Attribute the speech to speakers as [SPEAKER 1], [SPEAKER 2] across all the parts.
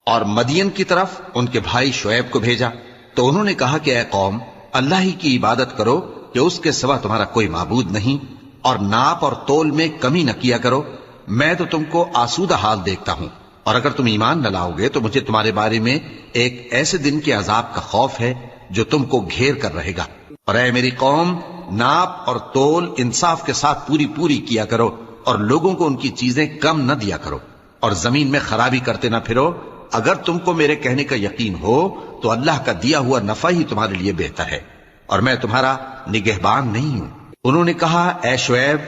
[SPEAKER 1] اور مدین کی طرف ان کے بھائی شعیب کو بھیجا تو انہوں نے کہا کہ اے قوم، اللہ ہی کی عبادت کرو کہ اس کے سوا تمہارا کوئی معبود نہیں، اور ناپ اور تول میں کمی نہ کیا کرو، میں تو تم کو آسودہ حال دیکھتا ہوں، اور اگر تم ایمان نہ لاؤ گے تو مجھے تمہارے بارے میں ایک ایسے دن کے عذاب کا خوف ہے جو تم کو گھیر کر رہے گا۔ اور اے میری قوم، ناپ اور تول انصاف کے ساتھ پوری پوری کیا کرو، اور لوگوں کو ان کی چیزیں کم نہ دیا کرو، اور زمین میں خرابی کرتے نہ پھرو۔ اگر تم کو میرے کہنے کا یقین ہو تو اللہ کا دیا ہوا نفع ہی تمہارے لیے بہتر ہے، اور میں تمہارا نگہبان نہیں ہوں۔ انہوں نے کہا اے شعیب،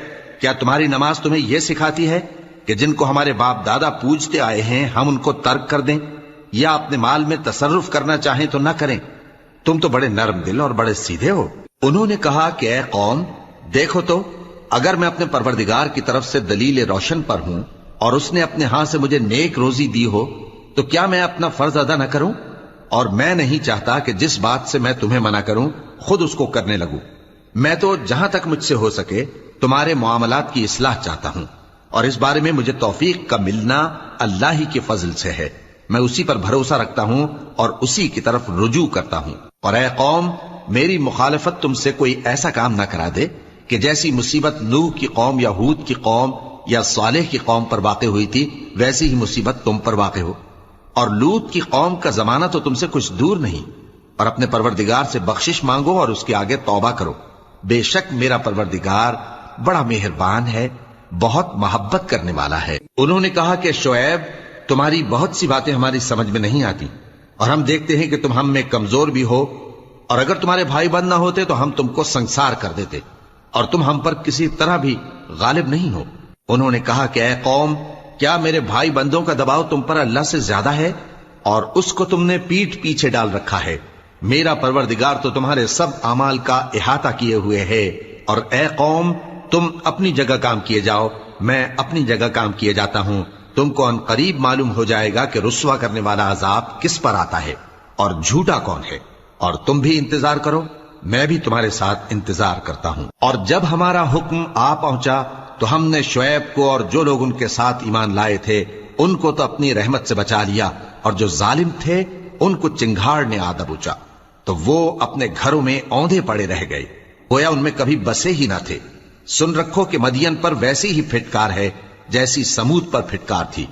[SPEAKER 1] کیا تمہاری نماز تمہیں یہ سکھاتی ہے کہ جن کو ہمارے باپ دادا پوجتے آئے ہیں ہم ان کو ترک کر دیں، یا اپنے مال میں تصرف کرنا چاہیں تو نہ کریں؟ تم تو بڑے نرم دل اور بڑے سیدھے ہو۔ انہوں نے کہا کہ اے قوم، دیکھو تو، اگر میں اپنے پروردگار کی طرف سے دلیل روشن پر ہوں اور اس نے اپنے ہاں سے مجھے نیک روزی دی ہو تو کیا میں اپنا فرض ادا نہ کروں؟ اور میں نہیں چاہتا کہ جس بات سے میں تمہیں منع کروں خود اس کو کرنے لگوں۔ میں تو جہاں تک مجھ سے ہو سکے تمہارے معاملات کی اصلاح چاہتا ہوں، اور اس بارے میں مجھے توفیق کا ملنا اللہ ہی کے فضل سے ہے۔ میں اسی پر بھروسہ رکھتا ہوں اور اسی کی طرف رجوع کرتا ہوں۔ اور اے قوم، میری مخالفت تم سے کوئی ایسا کام نہ کرا دے کہ جیسی مصیبت نوح کی قوم یا ہود کی قوم یا صالح کی قوم پر واقع ہوئی تھی ویسی ہی مصیبت تم پر واقع ہو۔ اور لوط کی قوم کا زمانہ تو تم سے کچھ دور نہیں، اور اپنے پروردگار سے بخشش مانگو اور اس کے آگے توبہ کرو، بے شک میرا پروردگار بڑا مہربان ہے، بہت محبت کرنے والا ہے۔ انہوں نے کہا کہ شعیب، تمہاری بہت سی باتیں ہماری سمجھ میں نہیں آتی، اور ہم دیکھتے ہیں کہ تم ہم میں کمزور بھی ہو، اور اگر تمہارے بھائی بند نہ ہوتے تو ہم تم کو سنسار کر دیتے، اور تم ہم پر کسی طرح بھی غالب نہیں ہو۔ انہوں نے کہا کہ اے قوم، کیا میرے بھائی بندوں کا دباؤ تم پر اللہ سے زیادہ ہے؟ اور اس کو تم نے پیٹھ پیچھے ڈال رکھا ہے۔ میرا پروردگار تو تمہارے سب اعمال کا احاطہ کیے ہوئے ہے۔ اور اے قوم، تم اپنی جگہ کام کیے جاؤ، میں اپنی جگہ کام کیے جاتا ہوں۔ تم کو ان قریب معلوم ہو جائے گا کہ رسوا کرنے والا عذاب کس پر آتا ہے اور جھوٹا کون ہے، اور تم بھی انتظار کرو، میں بھی تمہارے ساتھ انتظار کرتا ہوں۔ اور جب ہمارا حکم آ پہنچا تو ہم نے شعیب کو اور جو لوگ ان کے ساتھ ایمان لائے تھے ان کو تو اپنی رحمت سے بچا لیا، اور جو ظالم تھے ان کو چنگھاڑ نے آ دبوچا، تو وہ اپنے گھروں میں اوندھے پڑے رہ گئے، گویا ان میں کبھی بسے ہی نہ تھے۔ سن رکھو کہ مدین پر ویسی ہی پھٹکار ہے جیسی سمود پر پھٹکار تھی۔